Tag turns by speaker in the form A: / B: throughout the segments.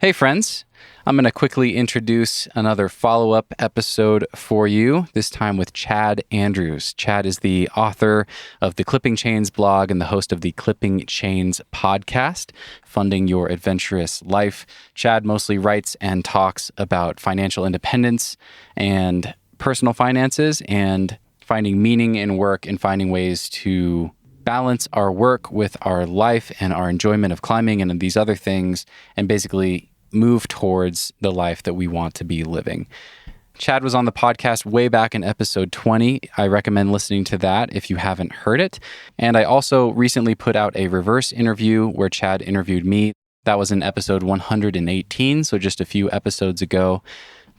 A: Hey, friends. I'm going to quickly introduce another follow-up episode for you, this time with Chad Andrews. Chad is the author of the Clipping Chains blog and the host of the Clipping Chains podcast, Funding Your Adventurous Life. Chad mostly writes and talks about financial independence and personal finances and finding meaning in work and finding ways to balance our work with our life and our enjoyment of climbing and these other things, and basically move towards the life that we want to be living. Chad was on the podcast way back in episode 20. I recommend listening to that if you haven't heard it. And I also recently put out a reverse interview where Chad interviewed me. That was in episode 118, so just a few episodes ago.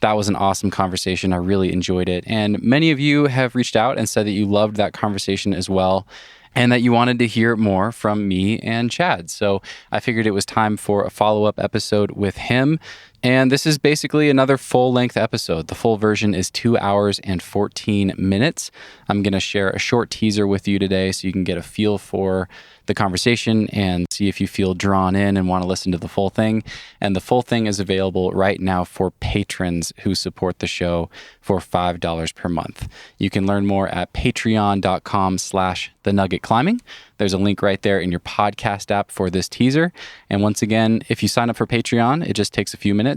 A: That was an awesome conversation. I really enjoyed it. And many of you have reached out and said that you loved that conversation as well, and that you wanted to hear more from me and Chad. So I figured it was time for a follow-up episode with him. And this is basically another full-length episode. The full version is 2 hours and 14 minutes. I'm going to share a short teaser with you today so you can get a feel for the conversation and see if you feel drawn in and want to listen to the full thing. And the full thing is available right now for patrons who support the show for $5 per month. You can learn more at patreon.com/thenuggetclimbing. There's a link right there in your podcast app for this teaser. And once again, if you sign up for Patreon, it just takes a few minutes.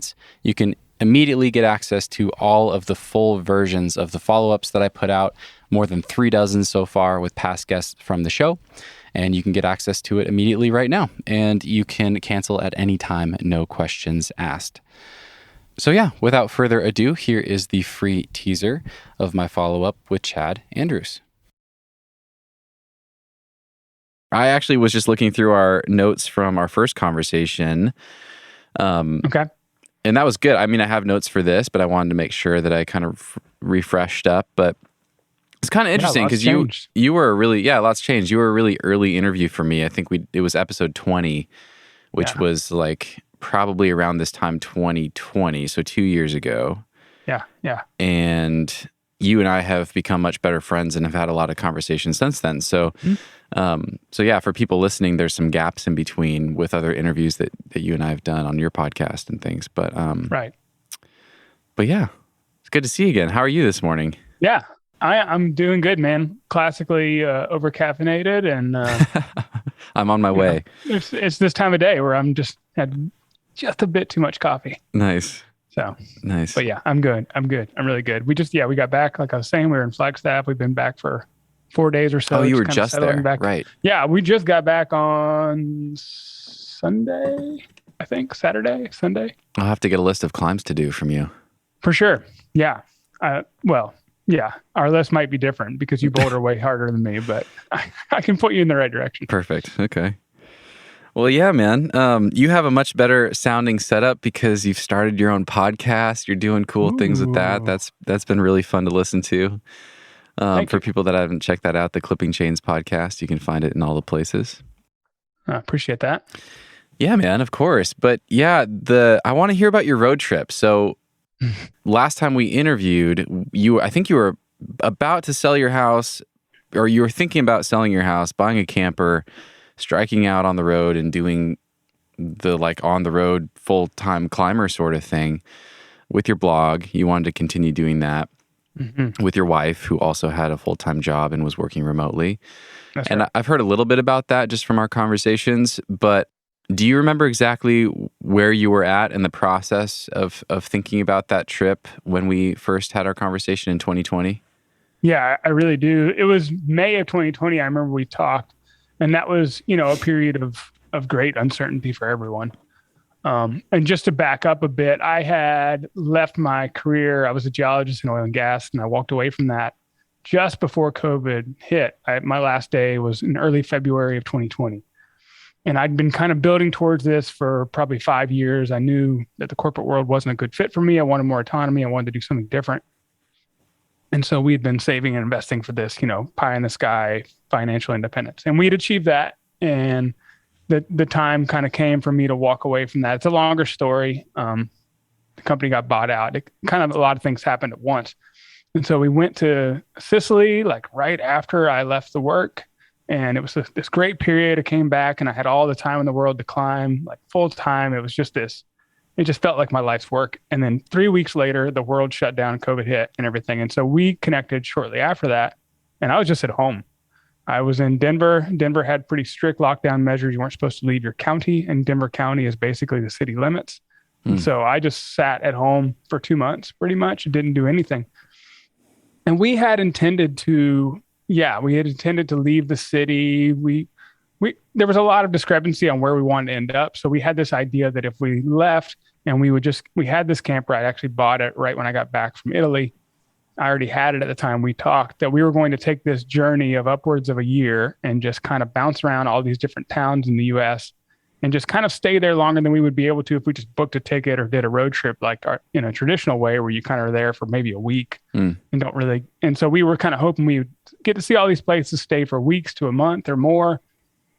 A: You can immediately get access to all of the full versions of the follow-ups that I put out, more than 3 dozen so far with past guests from the show. And you can get access to it immediately right now. And you can cancel at any time, no questions asked. So yeah, without further ado, here is the free teaser of my follow-up with Chad Andrews. I actually was just looking through our notes from our first conversation.
B: Okay.
A: And that was good. I mean, I have notes for this, but I wanted to make sure that I kind of refreshed up. But it's kind of interesting because you were a really, lots changed. You were a really early interview for me. I think it was episode 20, which was like probably around this time, 2020. So 2 years ago.
B: Yeah.
A: And you and I have become much better friends and have had a lot of conversations since then. So, for people listening, there's some gaps in between with other interviews that you and I have done on your podcast and things. But
B: right.
A: But yeah, it's good to see you again. How are you this morning?
B: Yeah, I'm doing good, man. Classically over-caffeinated, and
A: I'm on my way.
B: It's this time of day where I'm had just a bit too much coffee.
A: Nice.
B: So
A: nice.
B: But yeah, I'm good. I'm really good. We got back, like I was saying, we were in Flagstaff. We've been back for 4 days or so.
A: Oh, you were just there, right?
B: Yeah, we just got back on Sunday, I think. Sunday.
A: I'll have to get a list of climbs to do from you.
B: For sure. Yeah. Our list might be different because you boulder way harder than me, but I can put you in the right direction.
A: Perfect. Okay. Well, yeah, man. You have a much better sounding setup because you've started your own podcast. You're doing cool things with that. That's been really fun to listen to. For people that haven't checked that out, the Clipping Chains podcast, you can find it in all the places.
B: I appreciate that.
A: Yeah, man, of course. But yeah, I want to hear about your road trip. So last time we interviewed, I think you were about to sell your house, or you were thinking about selling your house, buying a camper, striking out on the road and doing the on the road full-time climber sort of thing with your blog. You wanted to continue doing that with your wife, who also had a full-time job and was working remotely.
B: That's
A: and
B: right.
A: I've heard a little bit about that just from our conversations, but do you remember exactly where you were at in the process of thinking about that trip when we first had our conversation in 2020?
B: Yeah, I really do. It was May of 2020. I remember we talked, and that was, a period of great uncertainty for everyone. And just to back up a bit, I had left my career. I was a geologist in oil and gas, and I walked away from that just before COVID hit. My last day was in early February of 2020. And I'd been kind of building towards this for probably 5 years. I knew that the corporate world wasn't a good fit for me. I wanted more autonomy. I wanted to do something different. And so we'd been saving and investing for this, pie in the sky, financial independence. And we'd achieved that. And the time kind of came for me to walk away from that. It's a longer story. The company got bought out. A lot of things happened at once. And so we went to Sicily, right after I left the work. And it was this great period. I came back and I had all the time in the world to climb, full time. It was just this It just felt like my life's work. And then 3 weeks later, the world shut down, COVID hit and everything. And so we connected shortly after that. And I was just at home. I was in Denver. Denver had pretty strict lockdown measures. You weren't supposed to leave your county, and Denver County is basically the city limits. And so I just sat at home for 2 months, pretty much, didn't do anything. And we had intended to, leave the city. There was a lot of discrepancy on where we wanted to end up. So we had this idea that if we left and we had this camper, I actually bought it right when I got back from Italy. I already had it at the time we talked, that we were going to take this journey of upwards of a year and just kind of bounce around all these different towns in the US and just kind of stay there longer than we would be able to if we just booked a ticket or did a road trip like in a traditional way where you kind of are there for maybe a week and don't really. And so we were kind of hoping we would get to see all these places, stay for weeks to a month or more,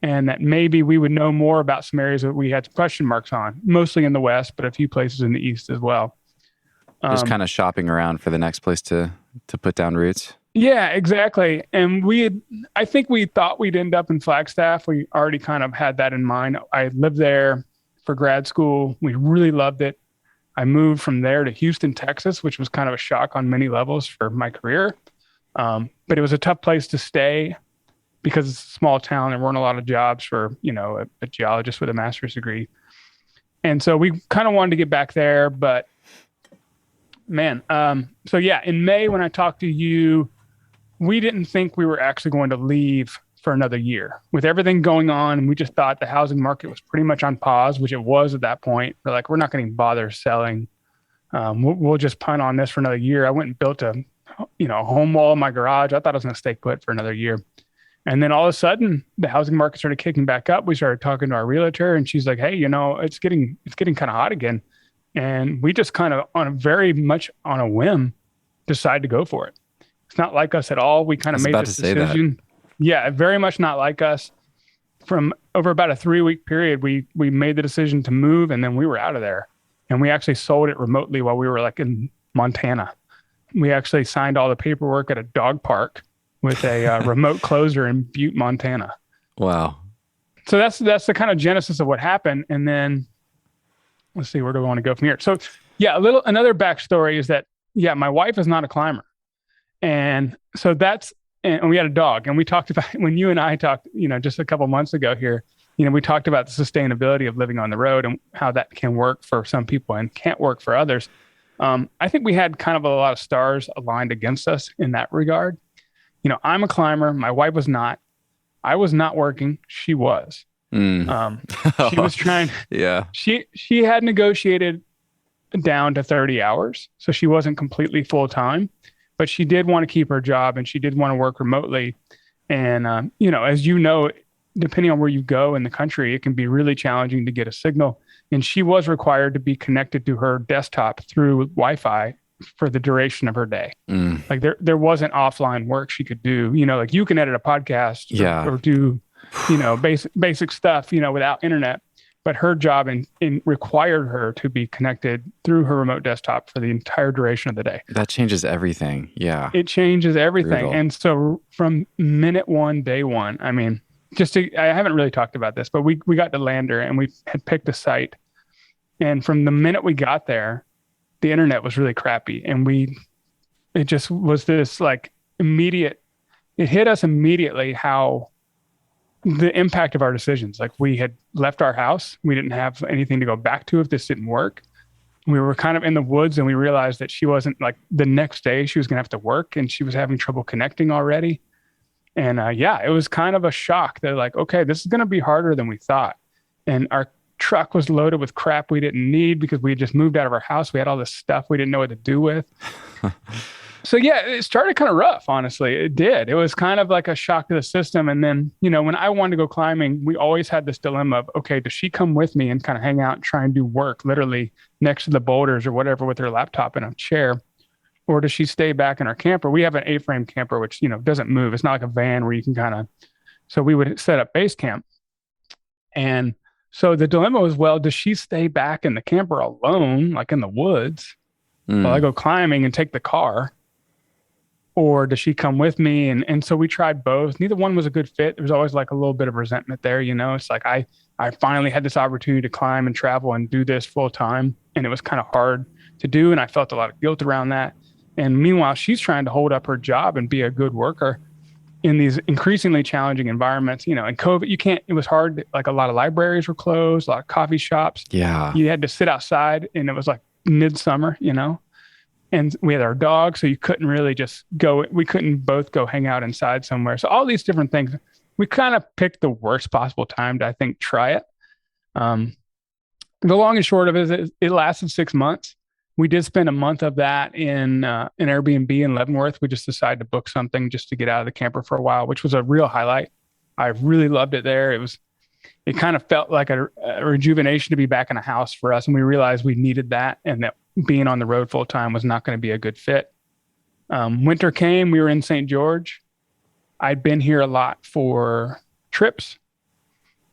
B: and that maybe we would know more about some areas that we had some question marks on, mostly in the West, but a few places in the East as well.
A: Just kind of shopping around for the next place to put down roots.
B: Yeah, exactly. And I think we thought we'd end up in Flagstaff. We already kind of had that in mind. I lived there for grad school. We really loved it. I moved from there to Houston, Texas, which was kind of a shock on many levels for my career. But it was a tough place to stay because it's a small town. There weren't a lot of jobs for, a geologist with a master's degree. And so we kind of wanted to get back there, but man. So yeah, in May, when I talked to you, we didn't think we were actually going to leave for another year with everything going on. And we just thought the housing market was pretty much on pause, which it was at that point. We're like, we're not going to bother selling. We'll just punt on this for another year. I went and built a home wall in my garage. I thought I was going to stay put for another year. And then all of a sudden the housing market started kicking back up. We started talking to our realtor and she's like, hey, it's getting kind of hot again. And we just kind of very much on a whim decided to go for it. It's not like us at all. We kind of made this decision. Yeah, very much not like us. From over about a 3-week period, we made the decision to move and then we were out of there. And we actually sold it remotely while we were like in Montana. We actually signed all the paperwork at a dog park with a remote closer in Butte, Montana.
A: Wow.
B: So that's the kind of genesis of what happened. And then let's see, where do I want to go from here? So yeah, another backstory is that, my wife is not a climber. And so and we had a dog, and we talked about, when you and I talked, just a couple months ago here, we talked about the sustainability of living on the road and how that can work for some people and can't work for others. I think we had kind of a lot of stars aligned against us in that regard. I'm a climber. My wife was not. I was not working. She was. She was trying.
A: Yeah.
B: She had negotiated down to 30 hours. So she wasn't completely full time, but she did want to keep her job and she did want to work remotely. And, as depending on where you go in the country, it can be really challenging to get a signal. And she was required to be connected to her desktop through Wi-Fi for the duration of her day. Like there wasn't offline work she could do, like you can edit a podcast or do, basic stuff, without internet, but her job required her to be connected through her remote desktop for the entire duration of the day.
A: That changes everything. Yeah.
B: It changes everything.
A: Brutal.
B: And so from minute one, day one, I mean, I haven't really talked about this, but we got to Lander and we had picked a site. And from the minute we got there, the internet was really crappy. And it just was this like it hit us immediately how the impact of our decisions. Like we had left our house. We didn't have anything to go back to if this didn't work. We were kind of in the woods and we realized that she wasn't like the next day she was going to have to work and she was having trouble connecting already. And it was kind of a shock. They're like, okay, this is going to be harder than we thought. And our truck was loaded with crap we didn't need because we had just moved out of our house. We had all this stuff we didn't know what to do with. So it started kind of rough, honestly. It did. It was kind of like a shock to the system. And then, when I wanted to go climbing, we always had this dilemma of, okay, does she come with me and kind of hang out and try and do work literally next to the boulders or whatever with her laptop in a chair? Or does she stay back in our camper? We have an A-frame camper, which, doesn't move. It's not like a van where you can so we would set up base camp. And so the dilemma was, well, does she stay back in the camper alone, like in the woods, while I go climbing and take the car? Or does she come with me? And so we tried both. Neither one was a good fit. There was always like a little bit of resentment there. It's like I finally had this opportunity to climb and travel and do this full time. and it was kind of hard to do. And I felt a lot of guilt around that. And meanwhile, she's trying to hold up her job and be a good worker in these increasingly challenging environments. And COVID, it was hard. Like a lot of libraries were closed, a lot of coffee shops.
A: Yeah.
B: You had to sit outside, and it was like midsummer, and we had our dog. So you couldn't really just go, we couldn't both go hang out inside somewhere. So all these different things, we kind of picked the worst possible time to, I think, try it. The long and short of it is it lasted 6 months. We did spend a month of that in an Airbnb in Leavenworth. We just decided to book something just to get out of the camper for a while, which was a real highlight. I really loved it there. It kind of felt like a rejuvenation to be back in a house for us. And we realized we needed that, and that being on the road full time was not going to be a good fit. Winter came, we were in St. George. I'd been here a lot for trips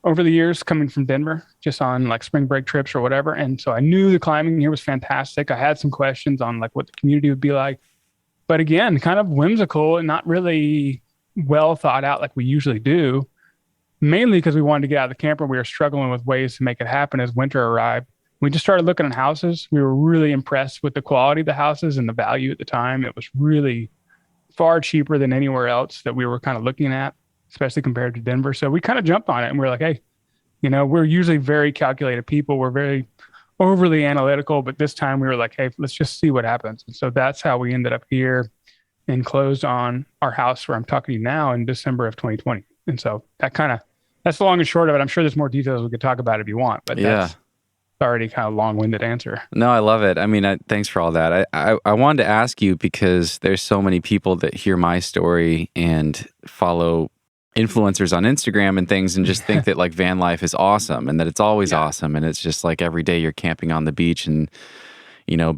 B: over the years, coming from Denver, just on like spring break trips or whatever. And so I knew the climbing here was fantastic. I had some questions on like what the community would be like, but again, kind of whimsical and not really well thought out like we usually do, mainly because we wanted to get out of the camper. We were struggling with ways to make it happen as winter arrived. We just started looking at houses. We were really impressed with the quality of the houses and the value at the time. It was really far cheaper than anywhere else that we were kind of looking at, especially compared to Denver. So we kind of jumped on it, and we were like, hey, we're usually very calculated people. We're very overly analytical, but this time we were like, hey, let's just see what happens. And so that's how we ended up here and closed on our house where I'm talking to you now in December of 2020. And so that's the long and short of it. I'm sure there's more details we could talk about if you want, but that's already kind of long-winded answer.
A: No, I love it. I mean, thanks for all that. I wanted to ask you because there's so many people that hear my story and follow influencers on Instagram and things and just think that like van life is awesome and that it's always awesome. And it's just like every day you're camping on the beach and,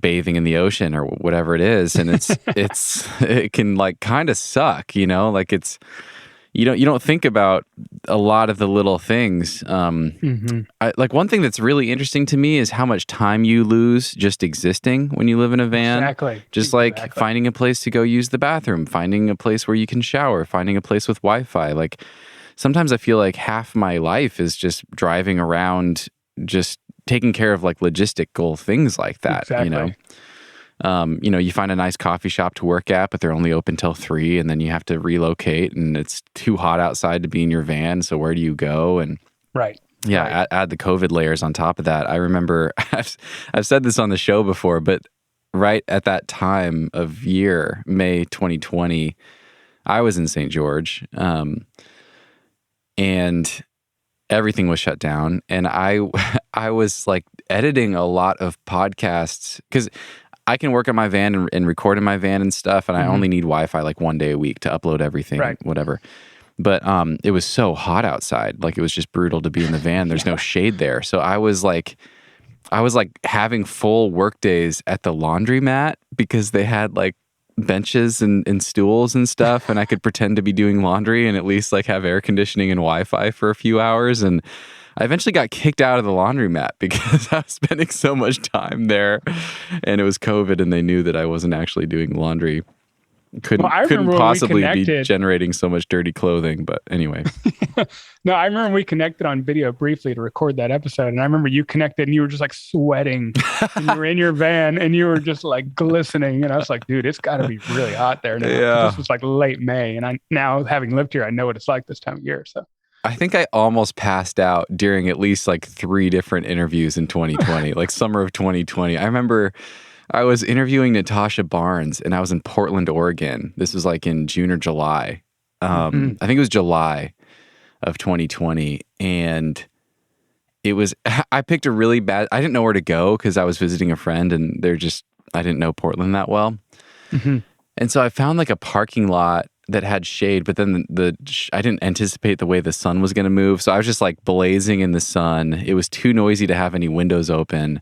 A: bathing in the ocean or whatever it is. And it can like kind of suck, like it's, you don't think about a lot of the little things. Like one thing that's really interesting to me is how much time you lose just existing when you live in a van.
B: Exactly.
A: Just like finding a place to go use the bathroom, finding a place where you can shower, finding a place with Wi-Fi. Like sometimes I feel like half my life is just driving around, just taking care of like logistical things like that.
B: Exactly.
A: You find a nice coffee shop to work at, but they're only open till 3, and then you have to relocate, and it's too hot outside to be in your van. So where do you go? And
B: right.
A: Add the COVID layers on top of that. I remember I've said this on the show before, but right at that time of year, May 2020, I was in St. George, and everything was shut down, and I was like editing a lot of podcasts because I can work in my van and record in my van and stuff, and I only need Wi-Fi like 1 day a week to upload everything, whatever. But it was so hot outside, like it was just brutal to be in the van. There's no shade there, so I was like having full work days at the laundromat because they had like benches and stools and stuff, and I could pretend to be doing laundry and at least like have air conditioning and Wi-Fi for a few hours. And I eventually got kicked out of the laundromat because I was spending so much time there, and it was COVID, and they knew that I wasn't actually doing laundry. Couldn't possibly be generating so much dirty clothing, but anyway.
B: No, I remember we connected on video briefly to record that episode, and I remember you connected and you were just like sweating, and you were in your van and you were just like glistening, and I was like, dude, it's got to be really hot there now. Yeah. This was like late May, and now having lived here, I know what it's like this time of year. So
A: I think I almost passed out during at least like 3 different interviews in 2020, like summer of 2020. I remember I was interviewing Natasha Barnes, and I was in Portland, Oregon. This was like in June or July. I think it was July of 2020. And I picked a really bad, I didn't know where to go because I was visiting a friend, and I didn't know Portland that well. And so I found like a parking lot that had shade, but then I didn't anticipate the way the sun was going to move. So I was just like blazing in the sun. It was too noisy to have any windows open,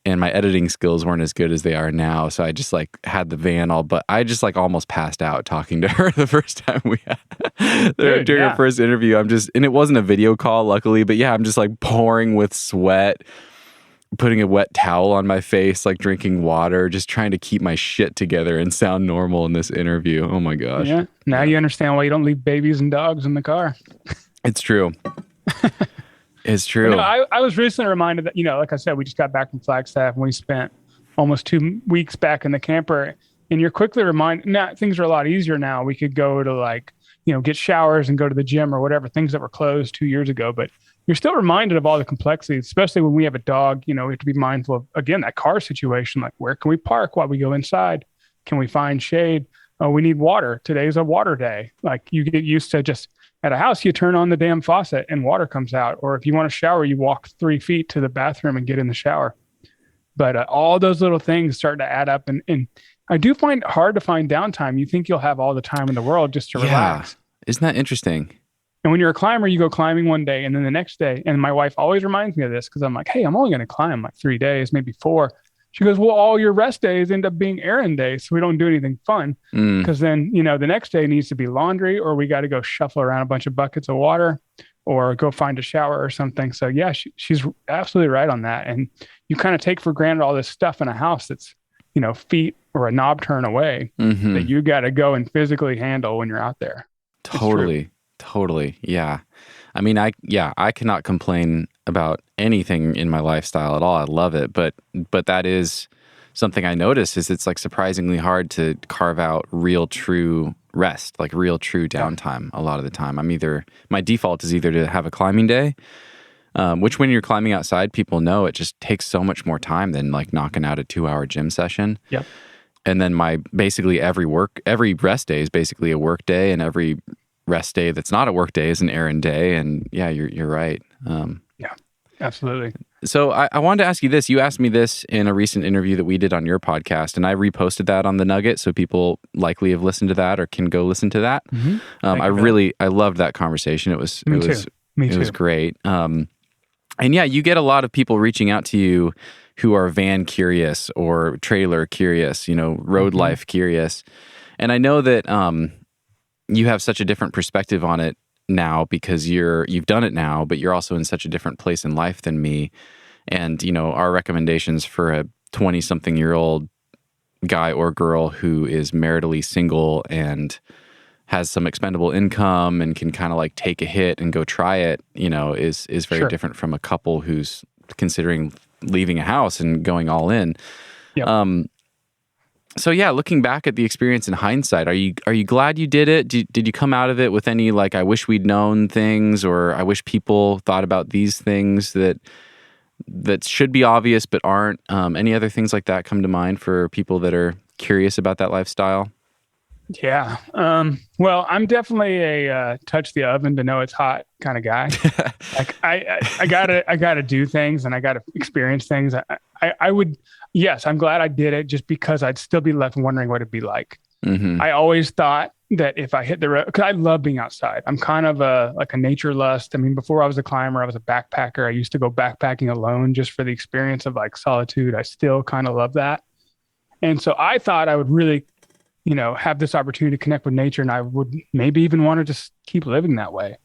A: and my editing skills weren't as good as they are now. So I just like had the van but I just like almost passed out talking to her the first time we had during our first interview. And it wasn't a video call, luckily, but yeah, I'm just like pouring with sweat, putting a wet towel on my face, like drinking water, just trying to keep my shit together and sound normal in this interview. Oh my gosh.
B: Yeah. Now you understand why you don't leave babies and dogs in the car.
A: It's true. It's
B: But no,
A: true.
B: I was recently reminded that, like I said, we just got back from Flagstaff and we spent almost 2 weeks back in the camper. And you're quickly reminded, now things are a lot easier now. We could go to get showers and go to the gym or whatever, things that were closed 2 years ago. But you're still reminded of all the complexities, especially when we have a dog. We have to be mindful of, again, that car situation. Like, where can we park while we go inside? Can we find shade? Oh, we need water. Today's a water day. Like, you get used to just at a house, you turn on the damn faucet and water comes out. Or if you want to shower, you walk 3 feet to the bathroom and get in the shower. But all those little things start to add up. And I do find it hard to find downtime. You think you'll have all the time in the world just to relax.
A: Isn't that interesting?
B: And when you're a climber, you go climbing one day and then the next day. And my wife always reminds me of this because I'm like, hey, I'm only going to climb like 3 days, maybe 4. She goes, well, all your rest days end up being errand days. So we don't do anything fun because then, the next day needs to be laundry, or we got to go shuffle around a bunch of buckets of water or go find a shower or something. So yeah, she's absolutely right on that. And you kind of take for granted all this stuff in a house that's, feet or a knob turn away that you got to go and physically handle when you're out there.
A: Totally. Yeah. I mean, I cannot complain about anything in my lifestyle at all. I love it. But that is something I notice is it's like surprisingly hard to carve out real true rest, like real true downtime a lot of the time. My default is either to have a climbing day, which when you're climbing outside, people know it just takes so much more time than like knocking out a 2-hour gym session.
B: Yep.
A: And then every rest day is basically a work day, and every rest day that's not a work day is an errand day. And yeah, you're right.
B: Yeah, absolutely.
A: So I wanted to ask you this. You asked me this in a recent interview that we did on your podcast, and I reposted that on the Nugget, so people likely have listened to that or can go listen to that. I loved that conversation. It was great. And yeah, you get a lot of people reaching out to you who are van curious or trailer curious, road life curious. And I know that you have such a different perspective on it now because you've done it now, but you're also in such a different place in life than me. And, our recommendations for a 20-something-year-old guy or girl who is maritally single and has some expendable income and can kind of like take a hit and go try it, is very different from a couple who's considering leaving a house and going all in.
B: Yep.
A: So yeah, looking back at the experience in hindsight, are you glad you did it? Did you come out of it with any like I wish we'd known things, or I wish people thought about these things that should be obvious but aren't? Any other things like that come to mind for people that are curious about that lifestyle?
B: Yeah. Well, I'm definitely a touch the oven to know it's hot kind of guy. Like I gotta do things and I gotta experience things. I would, yes, I'm glad I did it just because I'd still be left wondering what it'd be like. I always thought that if I hit the road, because I love being outside. I'm kind of like a nature lust. I mean, before I was a climber, I was a backpacker. I used to go backpacking alone just for the experience of like solitude. I still kind of love that. And so I thought I would really, have this opportunity to connect with nature, and I would maybe even want to just keep living that way.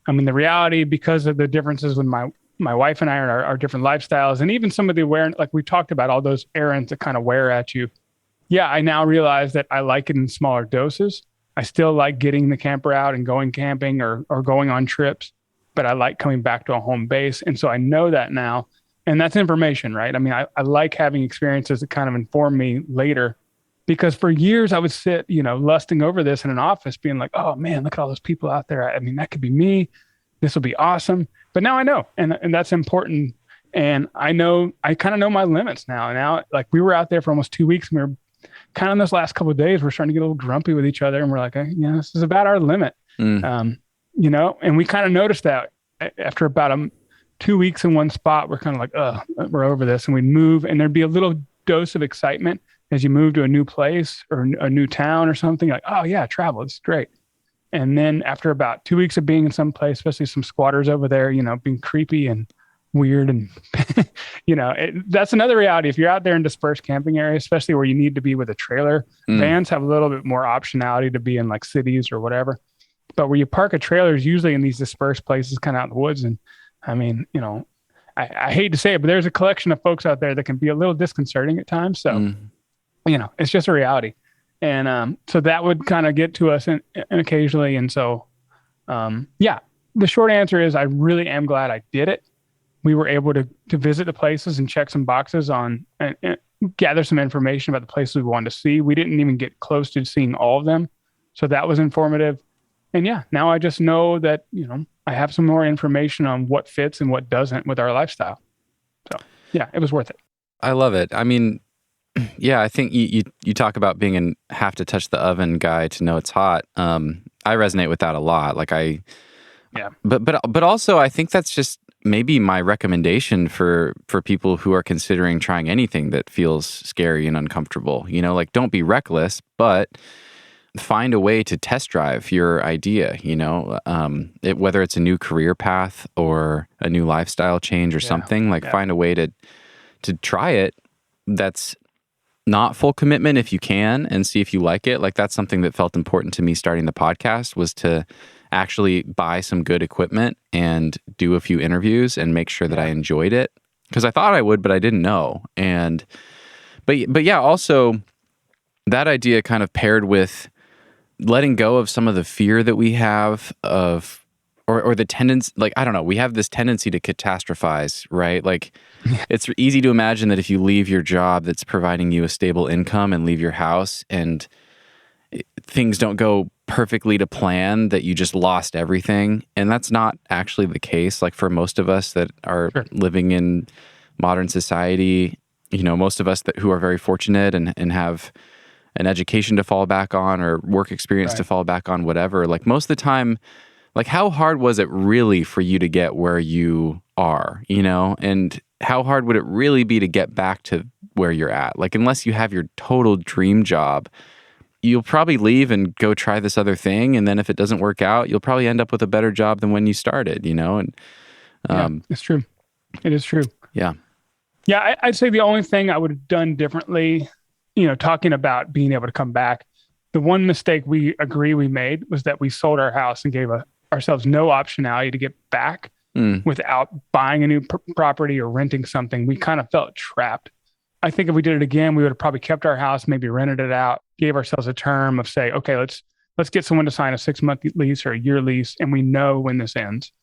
B: I mean, the reality, because of the differences with my wife and I are our different lifestyles, and even some of the awareness, like we talked about, all those errands that kind of wear at you. Yeah, I now realize that I like it in smaller doses. I still like getting the camper out and going camping or going on trips, but I like coming back to a home base. And so I know that now, and that's information, right? I mean, I like having experiences that kind of inform me later. Because for years I would sit, lusting over this in an office being like, oh man, look at all those people out there. I mean, that could be me. This will be awesome. But now I know, and that's important. And I kind of know my limits now. Now, like we were out there for almost 2 weeks, and we were kind of in those last couple of days, we're starting to get a little grumpy with each other. And we're like, this is about our limit. And we kind of noticed that after about 2 weeks in one spot, we're kind of like, we're over this. And we'd move, and there'd be a little dose of excitement as you move to a new place or a new town or something. Like, oh yeah, travel, it's great. And then after about 2 weeks of being in some place, especially some squatters over there, being creepy and weird, and that's another reality. If you're out there in dispersed camping areas, especially where you need to be with a trailer, vans have a little bit more optionality to be in like cities or whatever. But where you park a trailer is usually in these dispersed places, kind of out in the woods. And I mean, I hate to say it, but there's a collection of folks out there that can be a little disconcerting at times. So, it's just a reality. And so that would kind of get to us and occasionally. And so, the short answer is I really am glad I did it. we were able to visit the places and check some boxes on and gather some information about the places we wanted to see. We didn't even get close to seeing all of them. So that was informative. And yeah, now I just know that, I have some more information on what fits and what doesn't with our lifestyle. So yeah, it was worth it.
A: I love it. I mean, yeah, I think you talk about being an have to touch the oven guy to know it's hot. I resonate with that a lot.
B: Yeah.
A: But also I think that's just maybe my recommendation for people who are considering trying anything that feels scary and uncomfortable. Don't be reckless, but find a way to test drive your idea, whether it's a new career path or a new lifestyle change or something, find a way to try it that's not full commitment if you can, and see if you like it. That's something that felt important to me starting the podcast, was to actually buy some good equipment and do a few interviews and make sure that I enjoyed it, because I thought I would, but I didn't know. But yeah, also that idea kind of paired with letting go of some of the fear that we have or the tendency, I don't know, we have this tendency to catastrophize, right? It's easy to imagine that if you leave your job that's providing you a stable income and leave your house and things don't go perfectly to plan, that you just lost everything. And that's not actually the case. For most of us that are living in modern society, most of us who are very fortunate and have an education to fall back on or work experience to fall back on, whatever, most of the time, how hard was it really for you to get where you are, and how hard would it really be to get back to where you're at? Unless you have your total dream job, you'll probably leave and go try this other thing. And then if it doesn't work out, you'll probably end up with a better job than when you started, and
B: it's true. It is true.
A: Yeah.
B: Yeah. I'd say the only thing I would have done differently, talking about being able to come back, the one mistake we made was that we sold our house and gave ourselves no optionality to get back without buying a new property or renting something. We kind of felt trapped. I think if we did it again, we would have probably kept our house, maybe rented it out, gave ourselves a term of say, okay, let's get someone to sign a 6-month lease or a year lease. And we know when this ends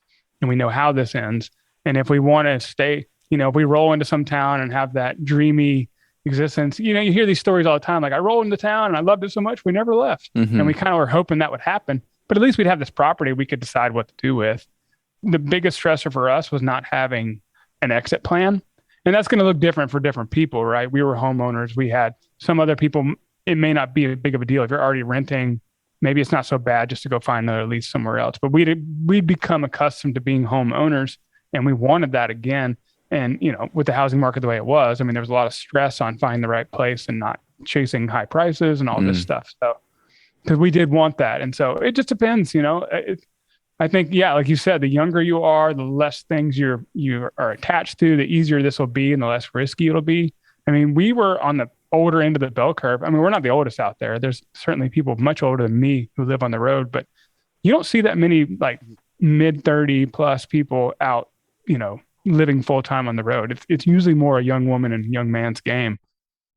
B: and we know how this ends. And if we want to stay, if we roll into some town and have that dreamy existence, you hear these stories all the time. I rolled into town and I loved it so much, we never left. And we kind of were hoping that would happen, but at least we'd have this property we could decide what to do with. The biggest stressor for us was not having an exit plan. And that's going to look different for different people, right? We were homeowners. We had some other people, it may not be a big of a deal. If you're already renting, maybe it's not so bad just to go find another lease somewhere else. But we'd become accustomed to being homeowners, and we wanted that again. And, with the housing market the way it was, there was a lot of stress on finding the right place and not chasing high prices and all this stuff. So, because we did want that. And so it just depends, I think, like you said, the younger you are, the less things you are attached to, the easier this will be and the less risky it'll be. We were on the older end of the bell curve. We're not the oldest out there. There's certainly people much older than me who live on the road, but you don't see that many mid 30 plus people out, living full time on the road. It's usually more a young woman and young man's game,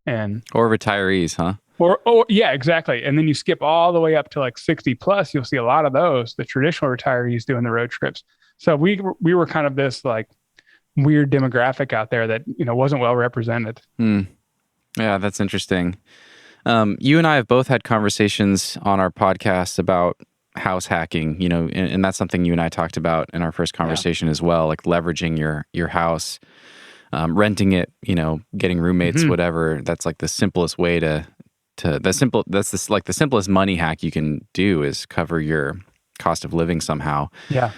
A: or retahirees, huh?
B: Or yeah, exactly. And then you skip all the way up to 60 plus. You'll see a lot of those, the traditional retirees doing the road trips. So we were kind of this weird demographic out there that wasn't well represented.
A: Yeah, that's interesting. You and I have both had conversations on our podcast about house hacking, and that's something you and I talked about in our first conversation as well, leveraging your house, renting it, getting roommates, whatever. That's the simplest way the simplest money hack you can do is cover your cost of living somehow.
B: Yeah.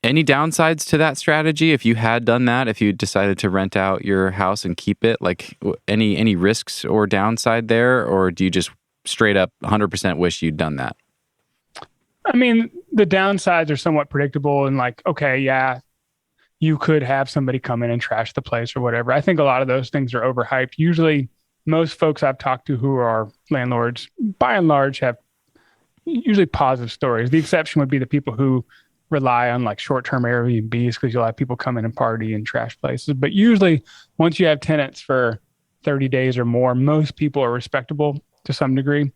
A: Any downsides to that strategy? If you had done that, if you decided to rent out your house and keep it, any risks or downside there, or do you just straight up 100% wish you'd done that?
B: The downsides are somewhat predictable and okay, yeah, you could have somebody come in and trash the place or whatever. I think a lot of those things are overhyped. Usually most folks I've talked to who are landlords, by and large, have usually positive stories. The exception would be the people who rely on short-term Airbnbs, because you'll have people come in and party and trash places. But usually once you have tenants for 30 days or more, most people are respectable to some degree.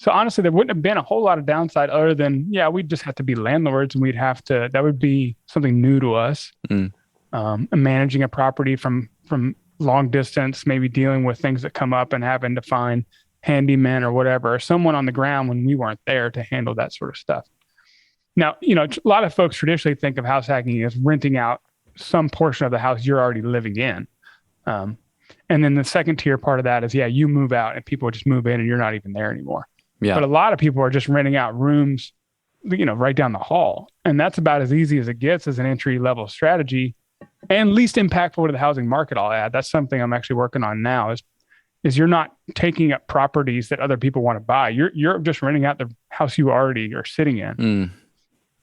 B: So honestly, there wouldn't have been a whole lot of downside other than, yeah, we'd just have to be landlords and that would be something new to us.
A: Mm.
B: And managing a property from long distance, maybe dealing with things that come up and having to find handymen or whatever, or someone on the ground when we weren't there to handle that sort of stuff. Now, a lot of folks traditionally think of house hacking as renting out some portion of the house you're already living in. And then the second tier part of that is, yeah, you move out and people just move in and you're not even there anymore.
A: Yeah.
B: But a lot of people are just renting out rooms, right down the hall. And that's about as easy as it gets as an entry level strategy and least impactful to the housing market, I'll add. That's something I'm actually working on now is you're not taking up properties that other people want to buy. You're just renting out the house you already are sitting in.
A: Mm.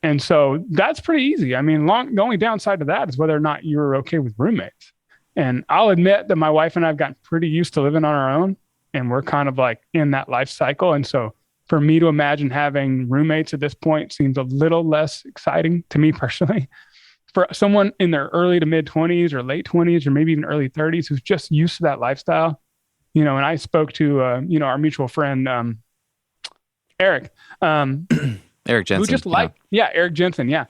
B: And so that's pretty easy. I mean, the only downside to that is whether or not you're okay with roommates. And I'll admit that my wife and I have gotten pretty used to living on our own, and we're kind of like in that life cycle. And so for me to imagine having roommates at this point seems a little less exciting to me personally. For someone in their early to mid 20s or late 20s or maybe even early 30s who's just used to that lifestyle, and I spoke to our mutual friend Eric.
A: Eric Jensen.
B: Who just Eric Jensen,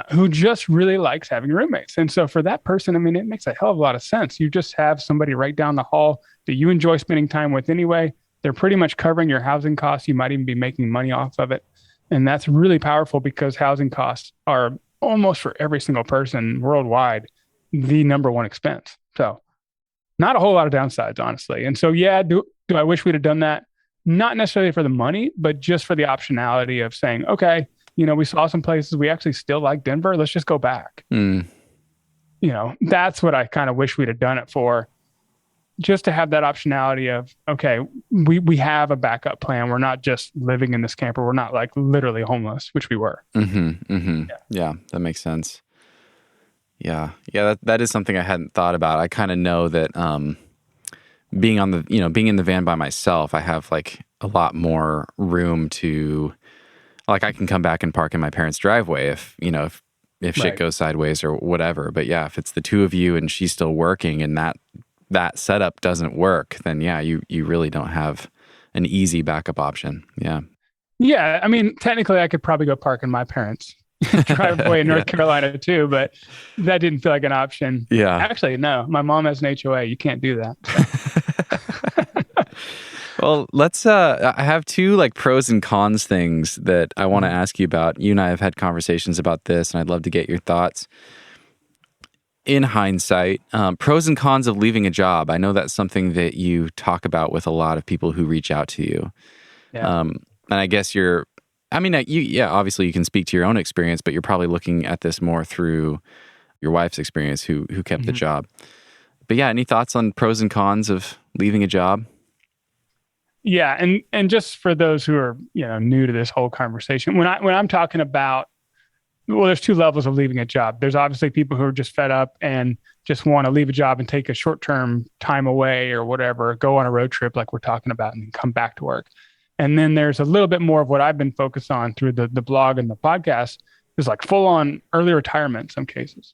B: who just really likes having roommates. And so for that person, I mean, it makes a hell of a lot of sense. You just have somebody right down the hall that you enjoy spending time with anyway. They're pretty much covering your housing costs. You might even be making money off of it. And that's really powerful because housing costs are almost for every single person worldwide the number one expense. So not a whole lot of downsides, honestly. And so, do I wish we'd have done that? Not necessarily for the money, but just for the optionality of saying, okay, we saw some places we actually still like Denver. Let's just go back.
A: Mm.
B: That's what I kind of wish we'd have done it for, just to have that optionality of, okay, we have a backup plan. We're not just living in this camper. We're not like literally homeless, which we were.
A: Mm-hmm, mm-hmm. Yeah, that makes sense. Yeah, that is something I hadn't thought about. I kind of know that being in the van by myself, I have like a lot more room to, like, I can come back and park in my parents' driveway if shit goes sideways or whatever. But yeah, if it's the two of you and she's still working and that setup doesn't work, then yeah, you really don't have an easy backup option. Yeah.
B: Yeah. I mean, technically I could probably go park in my parents' driveway in North Carolina too, but that didn't feel like an option.
A: Yeah.
B: Actually, no, my mom has an HOA. You can't do that.
A: Well, let's, I have two like pros and cons things that I want to ask you about. You and I have had conversations about this and I'd love to get your thoughts. In hindsight, pros and cons of leaving a job. I know that's something that you talk about with a lot of people who reach out to you.
B: Yeah.
A: And I guess obviously you can speak to your own experience, but you're probably looking at this more through your wife's experience who kept the job. But yeah, any thoughts on pros and cons of leaving a job?
B: Yeah, and just for those who are new to this whole conversation, when I'm talking about, well, there's two levels of leaving a job. There's obviously people who are just fed up and just want to leave a job and take a short-term time away or whatever, go on a road trip like we're talking about and come back to work. And then there's a little bit more of what I've been focused on through the blog and the podcast is like full-on early retirement in some cases,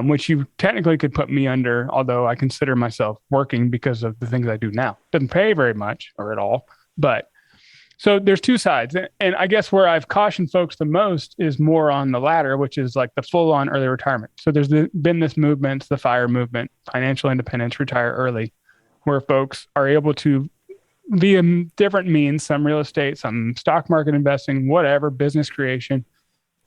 B: which you technically could put me under, although I consider myself working because of the things I do now. Doesn't pay very much or at all, but so there's two sides. And I guess where I've cautioned folks the most is more on the latter, which is like the full-on early retirement. So there's been this movement, the FIRE movement, financial independence, retire early, where folks are able to, via different means, some real estate, some stock market investing, whatever, business creation,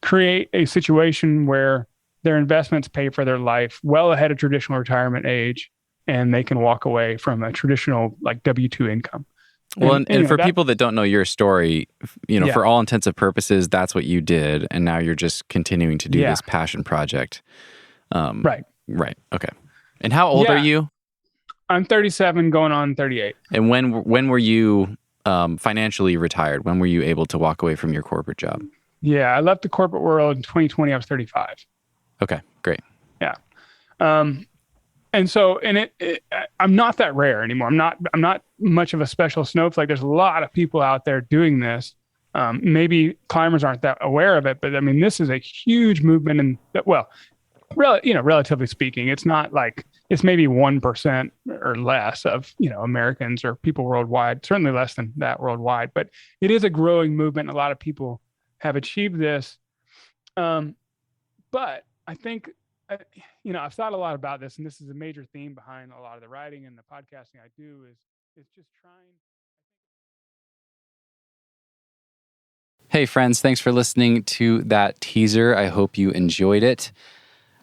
B: create a situation where their investments pay for their life well ahead of traditional retirement age, and they can walk away from a traditional like W-2 income.
A: Well, and for people that don't know your story, for all intents and purposes, that's what you did, and now you're just continuing to do this passion project.
B: Right.
A: Okay. And how old are you?
B: I'm 37, going on 38.
A: And when were you financially retired? When were you able to walk away from your corporate job?
B: Yeah, I left the corporate world in 2020. I was 35.
A: Okay, great.
B: Yeah. And so, I'm not that rare anymore. I'm not much of a special snowflake. There's a lot of people out there doing this. Maybe climbers aren't that aware of it, but I mean, this is a huge movement. And well, relatively speaking, it's not like it's maybe 1% or less of, Americans or people worldwide, certainly less than that worldwide, but it is a growing movement. A lot of people have achieved this. But I think, I've thought a lot about this, and this is a major theme behind a lot of the writing and the podcasting I do is just trying.
A: Hey, friends, thanks for listening to that teaser. I hope you enjoyed it.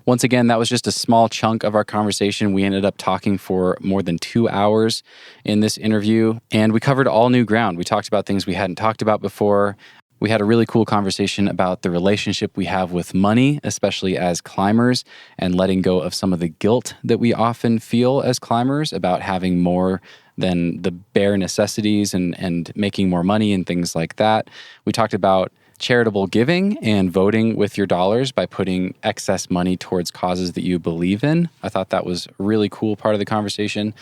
A: Once again, that was just a small chunk of our conversation. We ended up talking for more than 2 hours in this interview, and we covered all new ground. We talked about things we hadn't talked about before. We had a really cool conversation about the relationship we have with money, especially as climbers, and letting go of some of the guilt that we often feel as climbers about having more than the bare necessities and making more money and things like that. We talked about charitable giving and voting with your dollars by putting excess money towards causes that you believe in. I thought that was a really cool part of the conversation.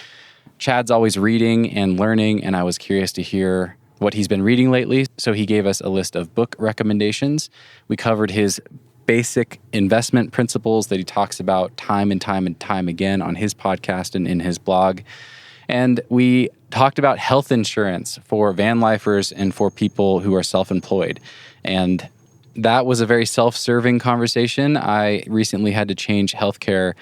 A: Chad's always reading and learning, and I was curious to hear what he's been reading lately. So he gave us a list of book recommendations. We covered his basic investment principles that he talks about time and time and time again on his podcast and in his blog. And we talked about health insurance for van lifers and for people who are self-employed. And that was a very self-serving conversation. I recently had to change healthcare,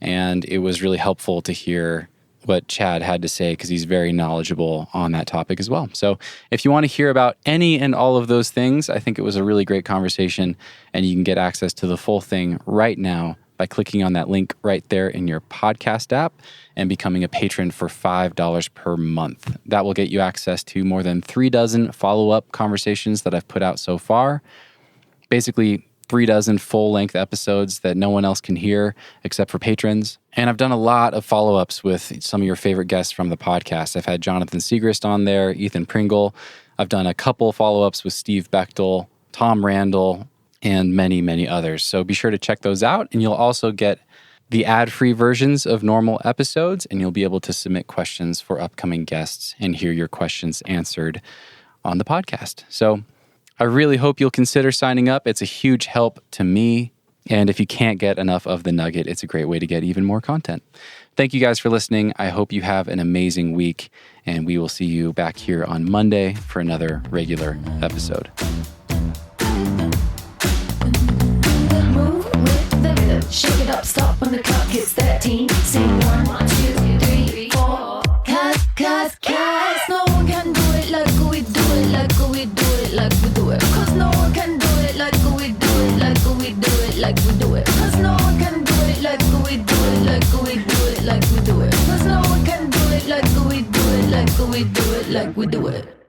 A: and it was really helpful to hear what Chad had to say because he's very knowledgeable on that topic as well. So if you want to hear about any and all of those things, I think it was a really great conversation, and you can get access to the full thing right now by clicking on that link right there in your podcast app and becoming a patron for $5 per month. That will get you access to more than 36 follow-up conversations that I've put out so far. Basically, 36 full-length episodes that no one else can hear except for patrons. And I've done a lot of follow-ups with some of your favorite guests from the podcast. I've had Jonathan Siegrist on there, Ethan Pringle. I've done a couple follow-ups with Steve Bechtel, Tom Randall, and many, many others. So be sure to check those out. And you'll also get the ad-free versions of normal episodes, and you'll be able to submit questions for upcoming guests and hear your questions answered on the podcast. So I really hope you'll consider signing up. It's a huge help to me. And if you can't get enough of the nugget, it's a great way to get even more content. Thank you guys for listening. I hope you have an amazing week, and we will see you back here on Monday for another regular episode.
C: Shake it up, stop when the clock hits 13. Sing 1, 2, 3, 4. Cause no one can do it like we do it, like we do it, like we do it. Cause no one can do it like we do it, like we do it, like we do it. Cause no one can do it like we do it, like we do it, like we do it. Cause no one can do it like we do it, like we do it, like we do it.